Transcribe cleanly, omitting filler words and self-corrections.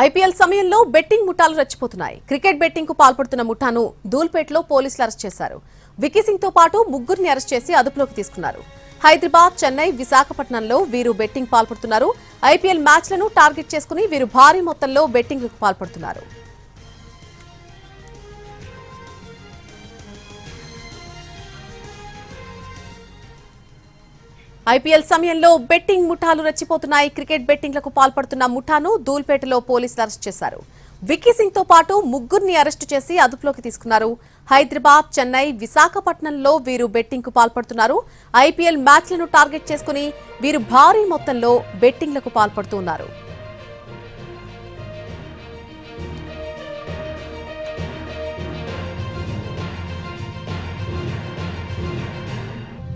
IPL సమయంలో betting ముఠాలు రెచ్చిపోతున్నాయి. Cricket betting కు పాల్పడుతున్న ముఠాను దూల్పేటలో పోలీసులు అరెస్ట్ చేశారు. విక్కీ సింగ్ తో పాటు ముగ్గురిని అరెస్ట్ చేసి అదుపులోకి తీసుకున్నారు. హైదరాబాద్, చెన్నై, విశాఖపట్నంలో వీరు బెట్టింగ్ పాల్పడుతున్నారు. ఐపీఎల్ మ్యాచ్లను టార్గెట్ చేసుకుని వీరు భారీ మొత్తంలో బెట్టింగ్లకు పాల్పడుతున్నారు. ఐపీఎల్ సమయంలో బెట్టింగ్ ముఠాలు రెచ్చిపోతున్నాయి. క్రికెట్ బెట్టింగ్లకు పాల్పడుతున్న ముఠాను దూల్పేటలో పోలీసులు అరెస్ట్ చేశారు. విక్కీ సింగ్ తో పాటు ముగ్గురిని అరెస్టు చేసి అదుపులోకి తీసుకున్నారు. హైదరాబాద్, చెన్నై, విశాఖపట్నంలో వీరు బెట్టింగ్ కు పాల్పడుతున్నారు. ఐపీఎల్ మ్యాచ్లను టార్గెట్ చేసుకుని వీరు భారీ మొత్తంలో బెట్టింగ్లకు పాల్పడుతున్నారు.